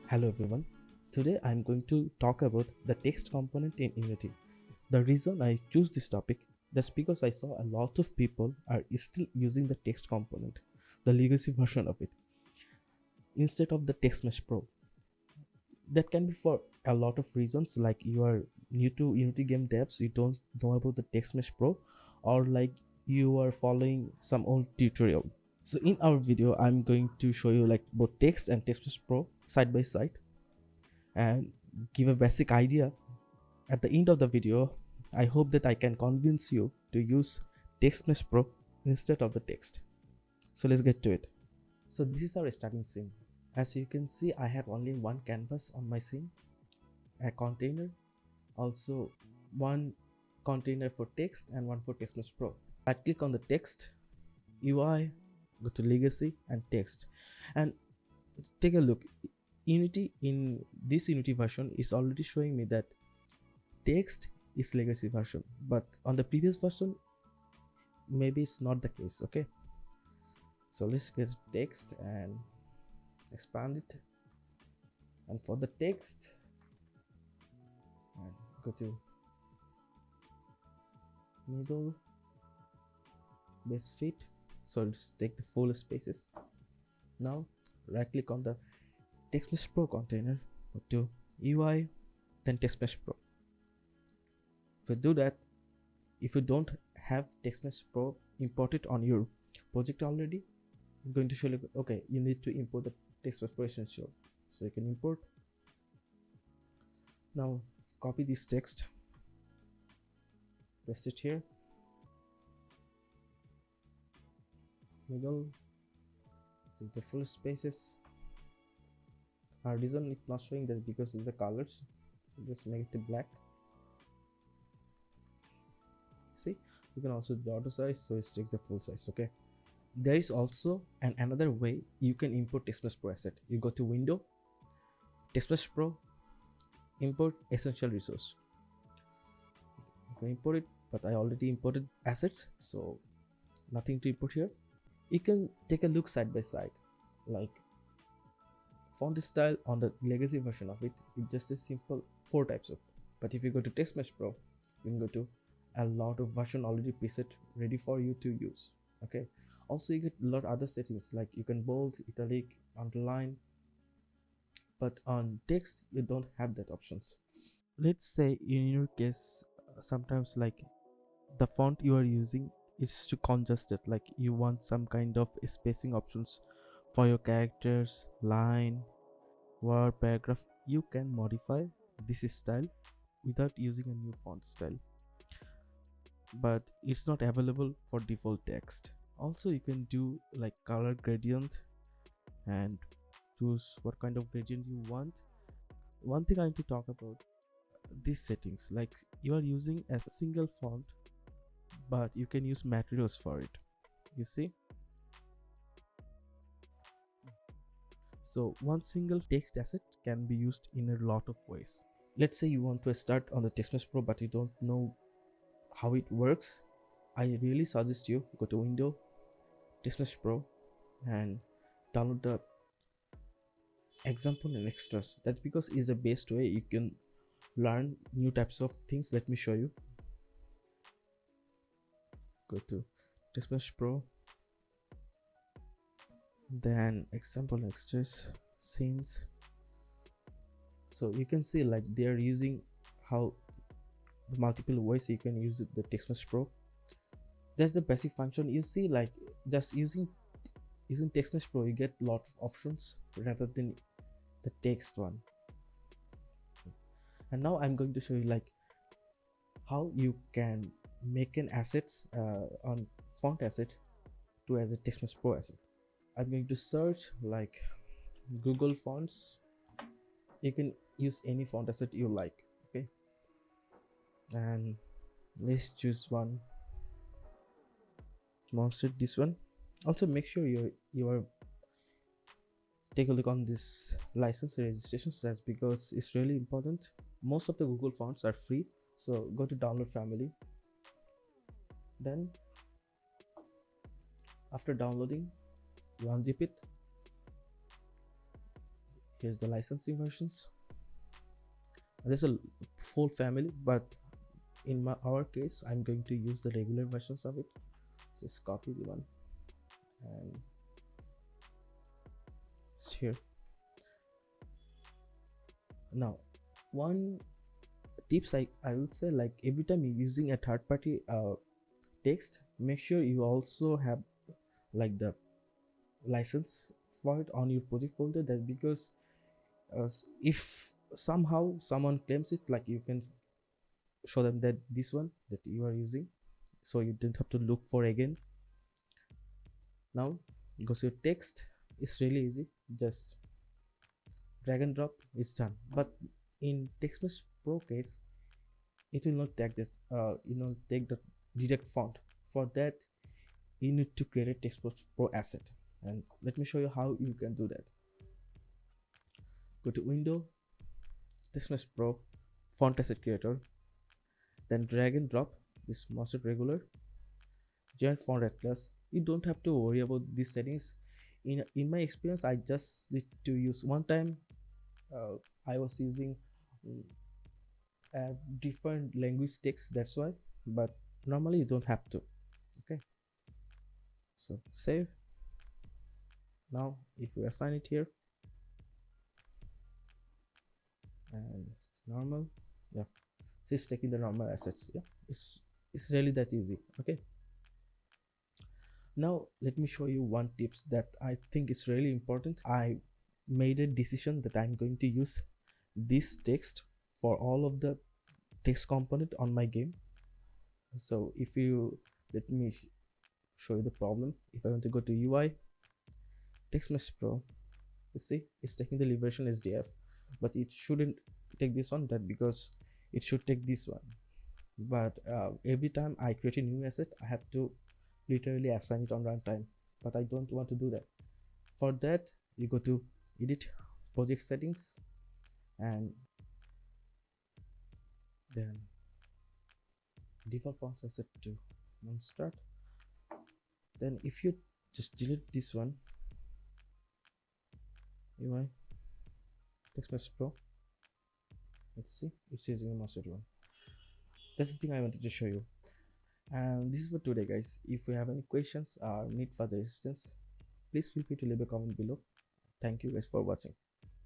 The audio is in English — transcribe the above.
Hello everyone. Today I'm going to talk about the text component in Unity. The reason I choose this topic that's because I saw a lot of people are still using the text component, the legacy version of it, instead of the TextMeshPro. That can be for a lot of reasons, like you are new to Unity game devs, you don't know about the TextMeshPro, or like you are following some old tutorial. So in our video, I'm going to show you like both text and TextMeshPro side by side and give a basic idea. At the end of the video, I hope that I can convince you to use TextMeshPro instead of the text. So let's get to it. So this is our starting scene. As you can see, I have only one canvas on my scene, a container, also one container for text and one for TextMeshPro. Right click on the text, UI, go to legacy and text, and take a look. Unity in this Unity version is already showing me that text is legacy version, but on the previous version maybe it's not the case. Okay, so let's get text and expand it, and for the text and go to middle base fit, so let's take the full spaces. Now right click on the TextMeshPro container, go to UI, then TextMeshPro. If you do that, if you don't have TextMeshPro imported on your project already, I'm going to show you, okay, you need to import the TextMeshPro essential. So you can import. Now copy this text, paste it here, middle, take the full spaces. Our reason it's not showing that because of the colors, so just make it black. See, you can also do auto size, so it takes the full size. Okay, there is also another way you can import TextMeshPro asset. You go to window, TextMeshPro, import essential resource. You can import it, but I already imported assets, so nothing to import here. You can take a look side by side, like font style on the legacy version of it, it's just a simple 4 types of. But if you go to TextMeshPro, you can go to a lot of version already preset ready for you to use. Okay, also you get a lot of other settings, like you can bold, italic, underline, but on text you don't have that options. Let's say in your case, sometimes like the font you are using is too congested, like you want some kind of spacing options for your characters, line, word, paragraph. You can modify this style without using a new font style, but it's not available for default text. Also you can do like color gradient and choose what kind of gradient you want. One thing I need to talk about, these settings, like you are using a single font but you can use materials for it, you see. So one single text asset can be used in a lot of ways. Let's say you want to start on the TextMeshPro but you don't know how it works. I really suggest you go to window, TextMeshPro, and download the example and extras. That's because it's the best way you can learn new types of things. Let me show you. Go to TextMeshPro, then example extras, scenes. So you can see like they are using how the multiple ways you can use it, the TextMeshPro. That's the basic function. You see, like just using TextMeshPro you get a lot of options rather than the text one. And now I'm going to show you like how you can make an assets on font asset to as a TextMeshPro asset. I'm going to search like Google fonts. You can use any font asset you like. Okay, and let's choose one, monster, this one. Also make sure you are take a look on this license registration stats, because it's really important. Most of the Google fonts are free, so go to download family. Then after downloading, you unzip it, Here's the licensing versions. There's a whole family, but in our case I'm going to use the regular versions of it. Just copy the one and just here. Now one tips I will say, like every time you're using a third-party text, make sure you also have like the license for it on your project folder. That because if somehow someone claims it, like you can show them that this one that you are using, so you don't have to look for again. Now because your text is really easy, just drag and drop, it's done. But in TextMeshPro case, it will not take that take the direct font. For that you need to create a TextMeshPro asset, and let me show you how you can do that. Go to Window, TextMeshPro Font Asset Creator, then drag and drop this master regular giant font atlas. You don't have to worry about these settings. In my experience, I just need to use one time. I was using a different language text, that's why, but normally you don't have to. Okay, so save. Now if we assign it here and it's normal, yeah, so it's taking the normal assets. Yeah, it's really that easy. Okay, now let me show you one tips that I think is really important. I made a decision that I'm going to use this text for all of the text component on my game. So if you let me show you the problem. If I want to go to UI, TextMeshPro, you see it's taking the liberation SDF, but it shouldn't take this one, that because it should take this one. But every time I create a new asset, I have to literally assign it on runtime, but I don't want to do that. For that, you go to edit, project settings, and then default font I set to non-start. Then if you just delete this one, UI TextMeshPro, let's see, it's using a master one. That's the thing I wanted to show you. And this is for today, guys. If you have any questions or need further assistance, please feel free to leave a comment below. Thank you guys for watching.